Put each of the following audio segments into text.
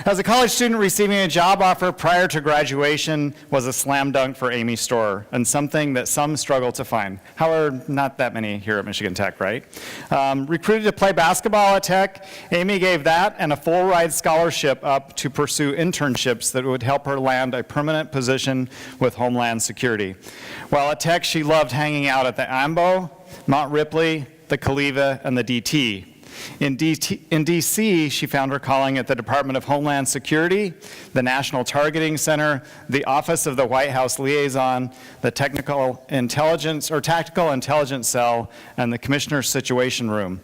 As a college student, receiving a job offer prior to graduation was a slam dunk for Amy Storer, and something that some struggle to find. However, not that many here at Michigan Tech, right? Recruited to play basketball at Tech, Amy gave that and a full ride scholarship up to pursue internships that would help her land a permanent position with Homeland Security. While at Tech, she loved hanging out at the AMBO, Mount Ripley, the Caliva, and the DT. In DC, she found her calling at the Department of Homeland Security, the National Targeting Center, the Office of the White House Liaison, the Tactical Intelligence Cell, and the Commissioner's Situation Room.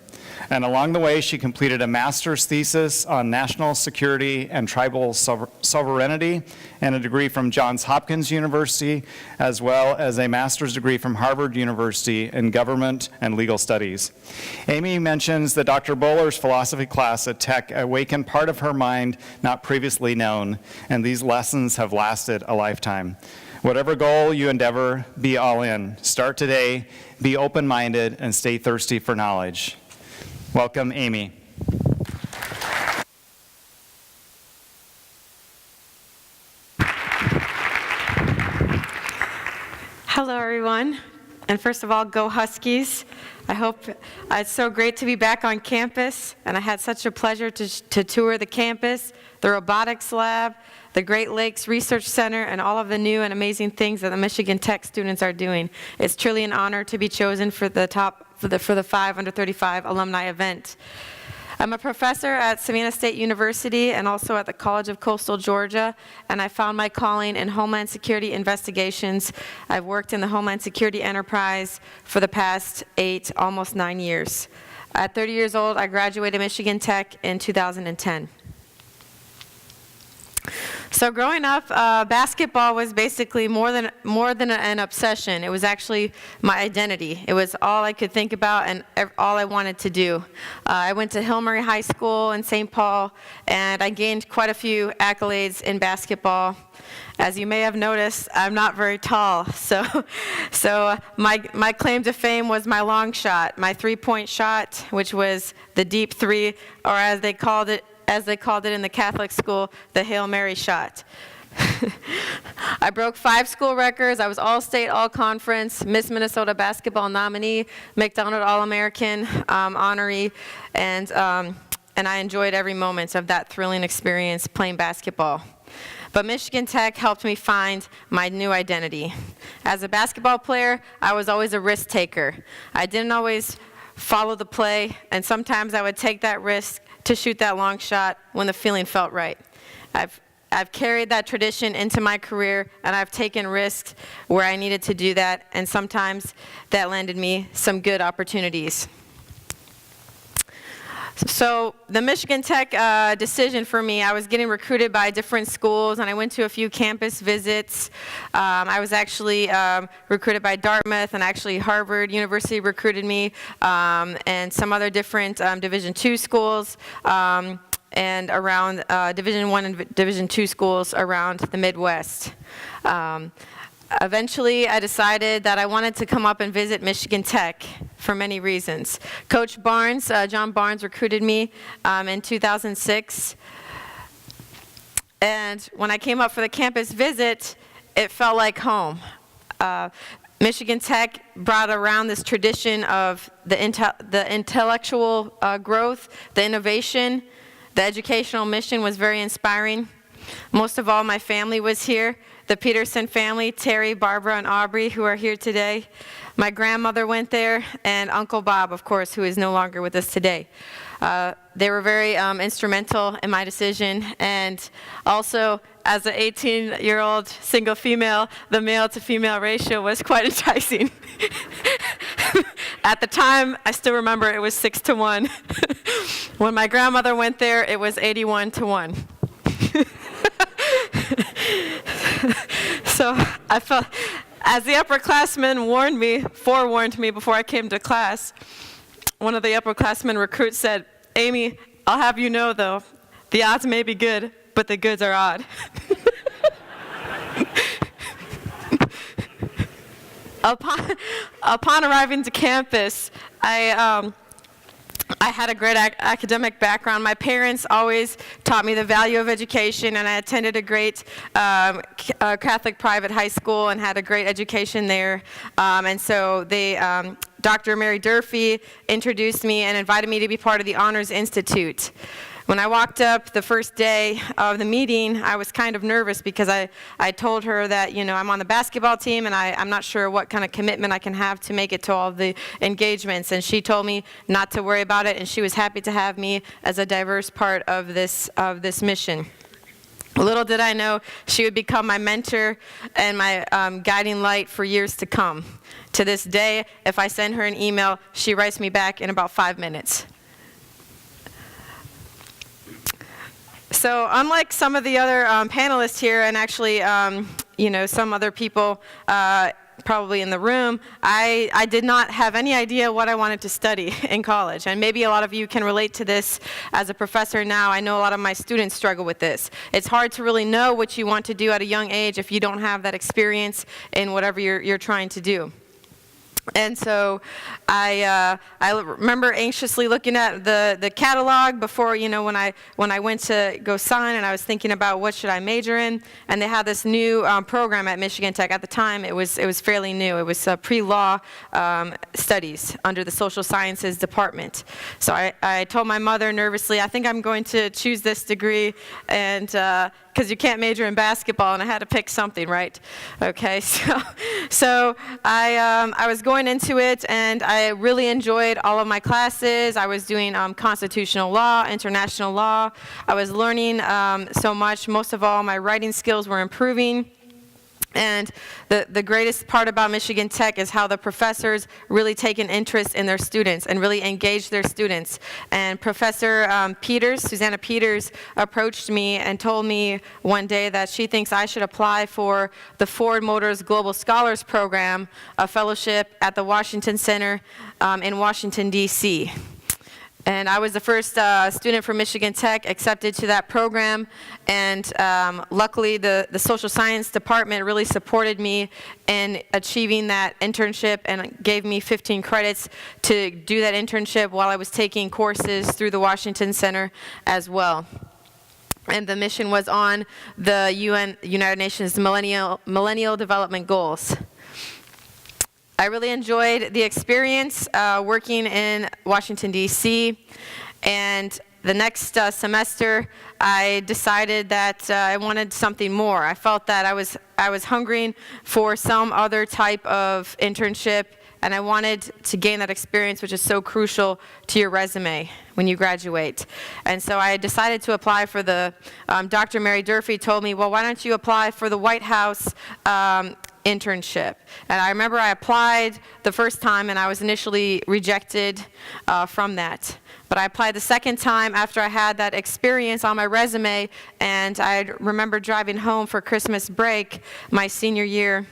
And along the way, she completed a master's thesis on national security and tribal sovereignty and a degree from Johns Hopkins University, as well as a master's degree from Harvard University in government and legal studies. Amy mentions that Dr. Bowler's philosophy class at Tech awakened part of her mind not previously known, and these lessons have lasted a lifetime. Whatever goal you endeavor, be all in. Start today, be open-minded, and stay thirsty for knowledge. Welcome, Amy. Hello, everyone. And first of all, go Huskies. I hope it's so great to be back on campus, and I had such a pleasure to tour the campus, the robotics lab, the Great Lakes Research Center, and all of the new and amazing things that the Michigan Tech students are doing. It's truly an honor to be chosen for the 5 under 35 alumni event. I'm a professor at Savannah State University and also at the College of Coastal Georgia, and I found my calling in Homeland Security Investigations. I've worked in the Homeland Security enterprise for the past 8, almost 9 years. At 30 years old, I graduated Michigan Tech in 2010. So growing up, basketball was basically more than an obsession. It was actually my identity. It was all I could think about and all I wanted to do. I went to Hill Murray High School in St. Paul, and I gained quite a few accolades in basketball. As you may have noticed, I'm not very tall, so my claim to fame was my long shot, my three-point shot, which was the deep three, or as they called it in the Catholic school, the Hail Mary shot. I broke 5 school records. I was All-State, All-Conference, Miss Minnesota basketball nominee, McDonald All-American honoree, and I enjoyed every moment of that thrilling experience playing basketball. But Michigan Tech helped me find my new identity. As a basketball player, I was always a risk taker. I didn't always follow the play, and sometimes I would take that risk to shoot that long shot when the feeling felt right. I've carried that tradition into my career, and I've taken risks where I needed to do that, and sometimes that landed me some good opportunities. So the Michigan Tech decision for me, I was getting recruited by different schools, and I went to a few campus visits. I was actually recruited by Dartmouth, and actually Harvard University recruited me, and some other different Division II schools, and around Division I and Division II schools around the Midwest. Eventually, I decided that I wanted to come up and visit Michigan Tech for many reasons. Coach Barnes, John Barnes, recruited me in 2006. And when I came up for the campus visit, it felt like home. Michigan Tech brought around this tradition of the intellectual growth, the innovation. The educational mission was very inspiring. Most of all, my family was here. The Peterson family, Terry, Barbara, and Aubrey, who are here today. My grandmother went there, and Uncle Bob, of course, who is no longer with us today. They were very instrumental in my decision, and also, as an 18-year-old single female, the male-to-female ratio was quite enticing. At the time, I still remember it was 6-to-1. When my grandmother went there, it was 81-to-1. So I felt, as the upperclassmen forewarned me before I came to class, one of the upperclassmen recruits said, "Amy, I'll have you know though, the odds may be good, but the goods are odd." Upon arriving to campus, I I had a great academic background. My parents always taught me the value of education, and I attended a great Catholic private high school and had a great education there. And so Dr. Mary Durfee introduced me and invited me to be part of the Honors Institute. When I walked up the first day of the meeting, I was kind of nervous because I told her that, I'm on the basketball team and I'm not sure what kind of commitment I can have to make it to all the engagements. And she told me not to worry about it, and she was happy to have me as a diverse part of this mission. Little did I know she would become my mentor and my guiding light for years to come. To this day, if I send her an email, she writes me back in about 5 minutes. So unlike some of the other panelists here, and actually, some other people probably in the room, I did not have any idea what I wanted to study in college. And maybe a lot of you can relate to this as a professor now. I know a lot of my students struggle with this. It's hard to really know what you want to do at a young age if you don't have that experience in whatever you're trying to do. And so I remember anxiously looking at the catalog before, when I went to go sign, and I was thinking about what should I major in. And they had this new program at Michigan Tech. At the time, it was fairly new. It was pre-law studies under the social sciences department. So I told my mother nervously, I think I'm going to choose this degree, and because you can't major in basketball, and I had to pick something, right? Okay, so I was going into it, and I really enjoyed all of my classes. I was doing constitutional law, international law. I was learning so much. Most of all, my writing skills were improving. And the greatest part about Michigan Tech is how the professors really take an interest in their students and really engage their students. And Professor Susanna Peters, approached me and told me one day that she thinks I should apply for the Ford Motors Global Scholars Program, a fellowship at the Washington Center in Washington, D.C. And I was the first student from Michigan Tech accepted to that program, and luckily the social science department really supported me in achieving that internship and gave me 15 credits to do that internship while I was taking courses through the Washington Center as well. And the mission was on the United Nations Millennial Development Goals. I really enjoyed the experience working in Washington, D.C., and the next semester I decided that I wanted something more. I felt that I was hungering for some other type of internship, and I wanted to gain that experience, which is so crucial to your resume when you graduate. And so I decided to apply for Dr. Mary Durfee told me, well, why don't you apply for the White House internship. And I remember I applied the first time, and I was initially rejected from that. But I applied the second time after I had that experience on my resume, and I remember driving home for Christmas break my senior year,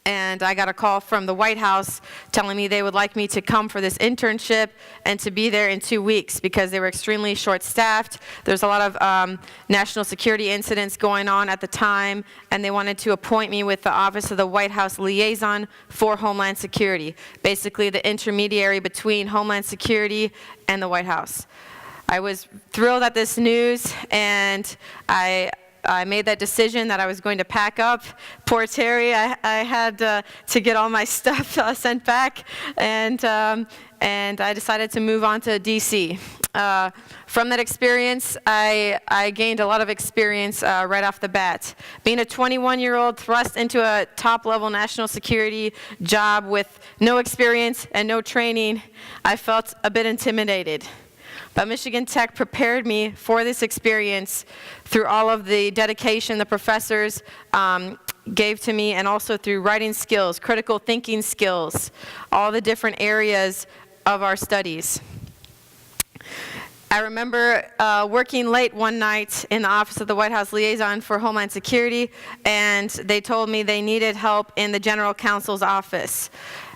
and I got a call from the White House telling me they would like me to come for this internship and to be there in 2 weeks because they were extremely short-staffed. There's a lot of national security incidents going on at the time, and they wanted to appoint me with the Office of the White House Liaison for Homeland Security, basically the intermediary between Homeland Security and the White House. I was thrilled at this news, and I made that decision that I was going to pack up. Poor Terry, I had to get all my stuff sent back, and I decided to move on to D.C. From that experience, I gained a lot of experience right off the bat. Being a 21-year-old thrust into a top-level national security job with no experience and no training, I felt a bit intimidated. But Michigan Tech prepared me for this experience through all of the dedication the professors gave to me, and also through writing skills, critical thinking skills, all the different areas of our studies. I remember working late one night in the Office of the White House Liaison for Homeland Security, and they told me they needed help in the General Counsel's office.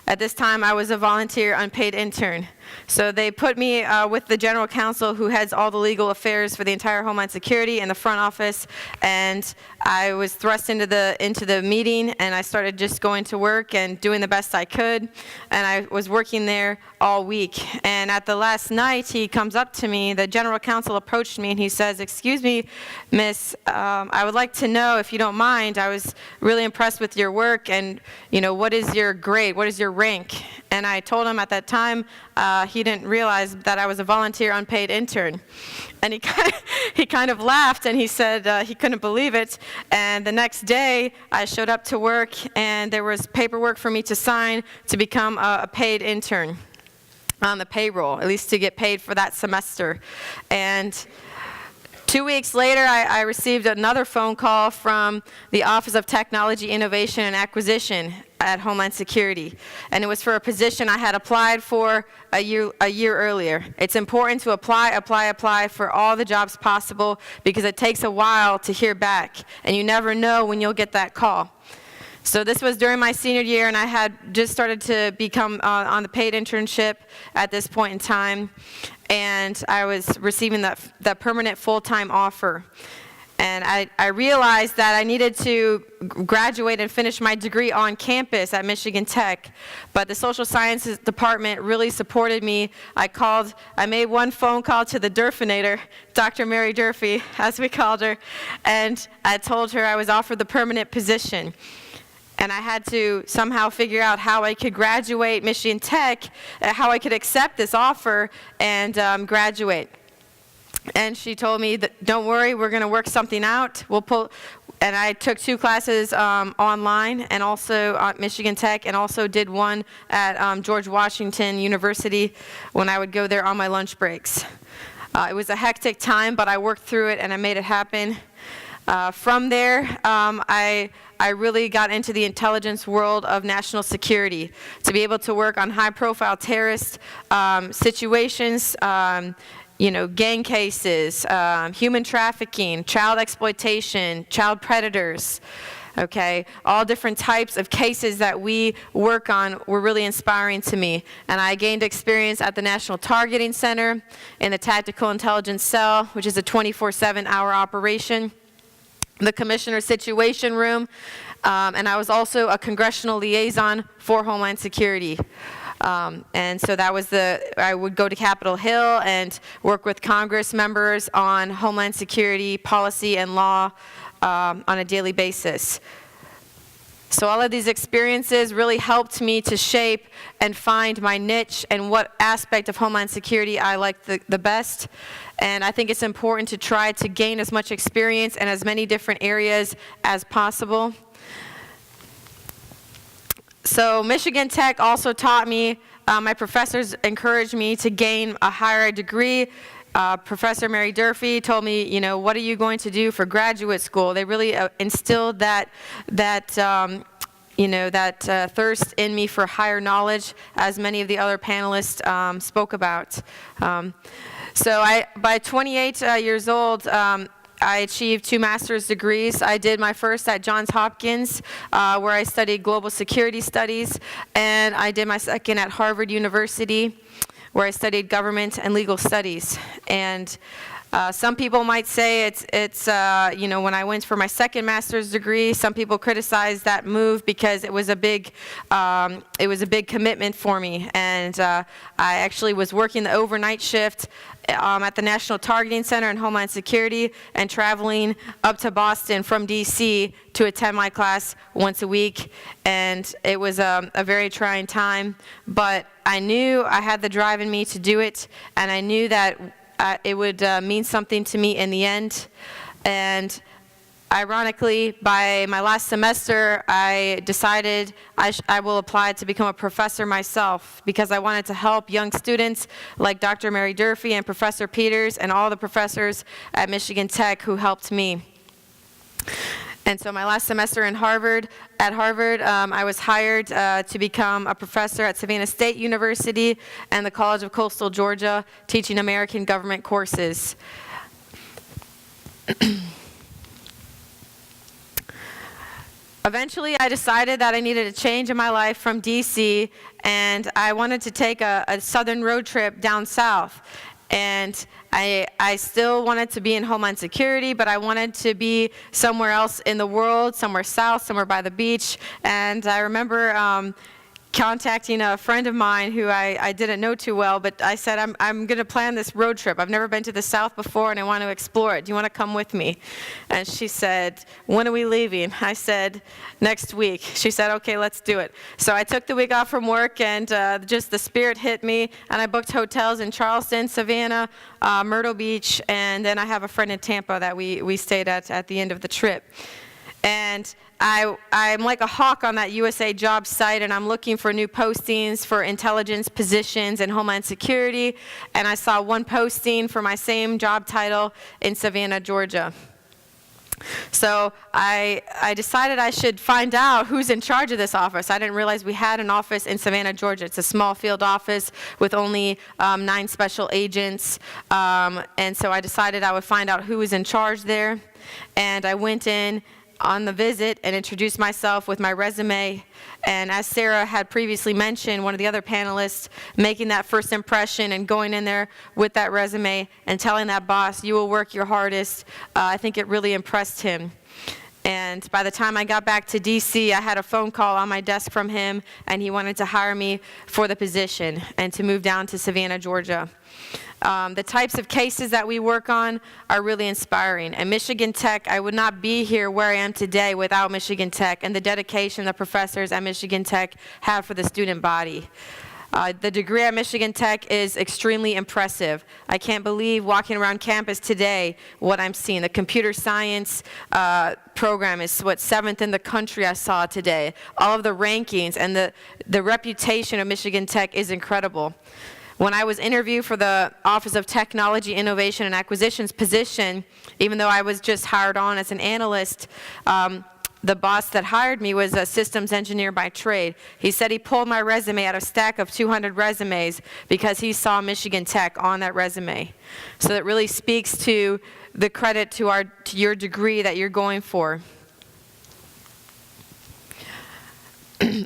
At this time, I was a volunteer unpaid intern. So they put me with the general counsel who heads all the legal affairs for the entire Homeland Security in the front office, and I was thrust into the meeting, and I started just going to work and doing the best I could, and I was working there all week. And at the last night, he comes up to me, the general counsel approached me, and he says, "Excuse me, miss, I would like to know, if you don't mind, I was really impressed with your work, and, what is your grade, what is your rank?" And I told him at that time, he didn't realize that I was a volunteer unpaid intern. And he kind of laughed, and he said he couldn't believe it. And the next day, I showed up to work, and there was paperwork for me to sign to become a paid intern on the payroll, at least to get paid for that semester. And 2 weeks later, I received another phone call from the Office of Technology Innovation and Acquisition at Homeland Security, and it was for a position I had applied for a year earlier. It's important to apply for all the jobs possible, because it takes a while to hear back, and you never know when you'll get that call. So this was during my senior year, and I had just started to become on the paid internship at this point in time, and I was receiving that permanent full-time offer. And I realized that I needed to graduate and finish my degree on campus at Michigan Tech, but the social sciences department really supported me. I made one phone call to the Durfinator, Dr. Mary Durfee, as we called her, and I told her I was offered the permanent position. And I had to somehow figure out how I could graduate Michigan Tech, how I could accept this offer and graduate. And she told me that, "Don't worry, we're going to work something out. And I took 2 classes online, and also at Michigan Tech, and also did one at George Washington University when I would go there on my lunch breaks. It was a hectic time, but I worked through it, and I made it happen. From there, I really got into the intelligence world of national security, to be able to work on high-profile terrorist situations, gang cases, human trafficking, child exploitation, child predators, okay? All different types of cases that we work on were really inspiring to me. And I gained experience at the National Targeting Center, in the Tactical Intelligence Cell, which is a 24/7 hour operation, the Commissioner Situation Room, and I was also a congressional liaison for Homeland Security. And so that was I would go to Capitol Hill and work with Congress members on Homeland Security policy and law on a daily basis. So all of these experiences really helped me to shape and find my niche and what aspect of Homeland Security I liked the best. And I think it's important to try to gain as much experience in as many different areas as possible. So Michigan Tech also taught me, my professors encouraged me to gain a higher degree. Professor Mary Durfee told me, what are you going to do for graduate school? They really instilled that thirst in me for higher knowledge, as many of the other panelists spoke about. So by 28 years old, I achieved 2 master's degrees. I did my first at Johns Hopkins, where I studied global security studies, and I did my second at Harvard University, where I studied government and legal studies. And some people might say it's when I went for my second master's degree, some people criticized that move because it was a big commitment for me. And I actually was working the overnight shift at the National Targeting Center in Homeland Security, and traveling up to Boston from DC to attend my class once a week. And it was a very trying time, but I knew I had the drive in me to do it, and I knew that it would mean something to me in the end. And ironically, by my last semester, I decided I will apply to become a professor myself, because I wanted to help young students like Dr. Mary Durfee and Professor Peters and all the professors at Michigan Tech who helped me. And so my last semester at Harvard, I was hired to become a professor at Savannah State University and the College of Coastal Georgia, teaching American government courses. Eventually, I decided that I needed a change in my life from DC, and I wanted to take a southern road trip down south. And I still wanted to be in Homeland Security, but I wanted to be somewhere else in the world, somewhere south, somewhere by the beach. And I remember contacting a friend of mine who I didn't know too well, but I said, I'm going to plan this road trip. I've never been to the South before, and I want to explore it. Do you want to come with me? And she said, when are we leaving? I said, next week. She said, okay, let's do it. So I took the week off from work, and just the spirit hit me, and I booked hotels in Charleston, Savannah, Myrtle Beach, and then I have a friend in Tampa that we stayed at the end of the trip. And I'm like a hawk on that USA job site, and I'm looking for new postings for intelligence positions in Homeland Security, and I saw one posting for my same job title in Savannah, Georgia. So I decided I should find out who's in charge of this office. I didn't realize we had an office in Savannah, Georgia. It's a small field office with only 9 special agents, and so I decided I would find out who was in charge there, and I went in on the visit and introduced myself with my resume. And as Sarah had previously mentioned, one of the other panelists, making that first impression and going in there with that resume and telling that boss, you will work your hardest, I think it really impressed him. And by the time I got back to DC, I had a phone call on my desk from him, and he wanted to hire me for the position and to move down to Savannah, Georgia. The types of cases that we work on are really inspiring. And Michigan Tech, I would not be here where I am today without Michigan Tech and the dedication the professors at Michigan Tech have for the student body. The degree at Michigan Tech is extremely impressive. I can't believe walking around campus today what I'm seeing. The computer science program is 7th in the country I saw today. All of the rankings and the reputation of Michigan Tech is incredible. When I was interviewed for the Office of Technology, Innovation, and Acquisitions position, even though I was just hired on as an analyst, the boss that hired me was a systems engineer by trade. He said he pulled my resume out of a stack of 200 resumes because he saw Michigan Tech on that resume. So that really speaks to the credit to your degree that you're going for.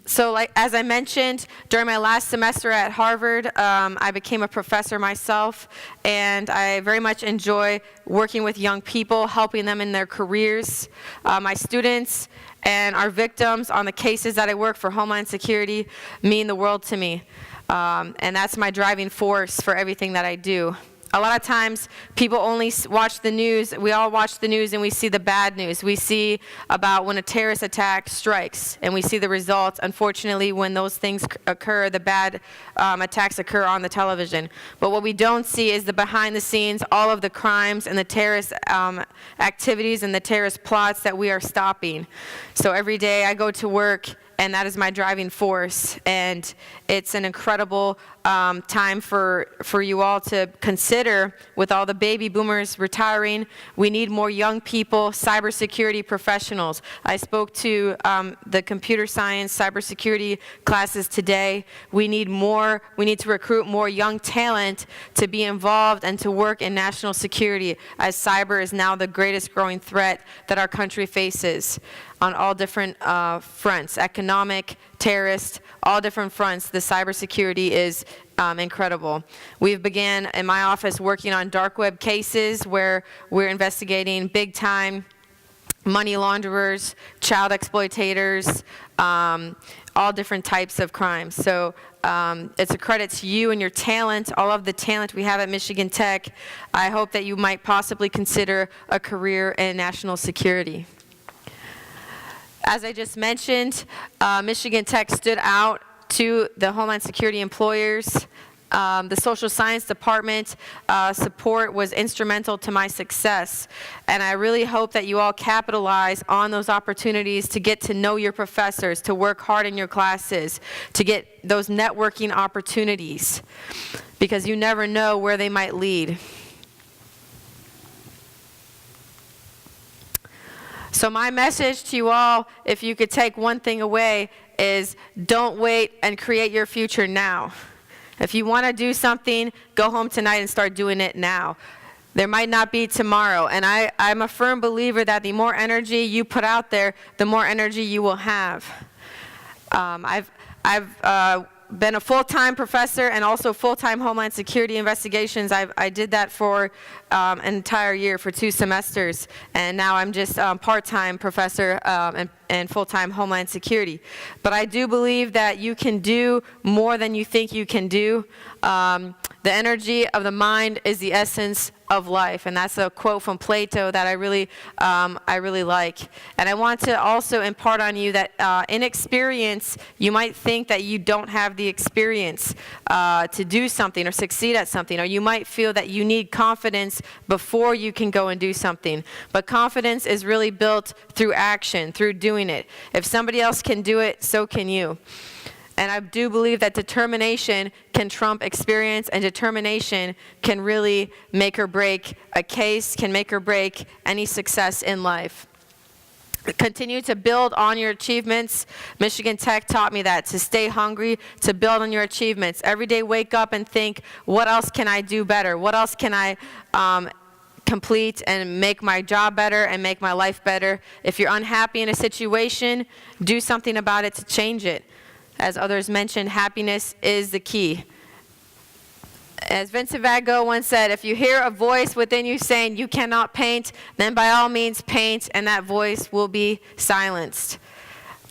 So as I mentioned, during my last semester at Harvard, I became a professor myself, and I very much enjoy working with young people, helping them in their careers. My students and our victims on the cases that I work for Homeland Security mean the world to me, and that's my driving force for everything that I do. A lot of times, people only watch the news. We all watch the news and we see the bad news. We see about when a terrorist attack strikes, and we see the results. Unfortunately, when those things occur, the bad attacks occur on the television. But what we don't see is the behind the scenes, all of the crimes and the terrorist activities and the terrorist plots that we are stopping. So every day I go to work, and that is my driving force, and it's an incredible time for you all to consider. With all the baby boomers retiring, we need more young people, cybersecurity professionals. I spoke to the computer science, cybersecurity classes today. We need to recruit more young talent to be involved and to work in national security, as cyber is now the greatest growing threat that our country faces on all different fronts, economic, terrorist, all different fronts. The cybersecurity is incredible. We've began in my office working on dark web cases where we're investigating big time money launderers, child exploitators, all different types of crimes. So it's a credit to you and your talent, all of the talent we have at Michigan Tech. I hope that you might possibly consider a career in national security. As I just mentioned, Michigan Tech stood out to the Homeland Security employers. The social science department support was instrumental to my success, and I really hope that you all capitalize on those opportunities to get to know your professors, to work hard in your classes, to get those networking opportunities, because you never know where they might lead. So my message to you all, if you could take one thing away, is don't wait and create your future now. If you want to do something, go home tonight and start doing it now. There might not be tomorrow. And I'm a firm believer that the more energy you put out there, the more energy you will have. I've been a full-time professor and also full-time Homeland Security Investigations. I did that for an entire year, for 2 semesters, and now I'm just part-time professor and full-time Homeland Security. But I do believe that you can do more than you think you can do. The energy of the mind is the essence of life, and that's a quote from Plato that I really like. And I want to also impart on you that in experience, you might think that you don't have the experience to do something or succeed at something, or you might feel that you need confidence before you can go and do something. But confidence is really built through action, through doing it. If somebody else can do it, so can you. And I do believe that determination can trump experience, and determination can really make or break a case, can make or break any success in life. Continue to build on your achievements. Michigan Tech taught me that, to stay hungry, to build on your achievements. Every day wake up and think, what else can I do better? What else can I complete and make my job better and make my life better? If you're unhappy in a situation, do something about it to change it. As others mentioned, happiness is the key. As Vincent van Gogh once said, if you hear a voice within you saying you cannot paint, then by all means paint, and that voice will be silenced.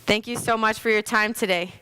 Thank you so much for your time today.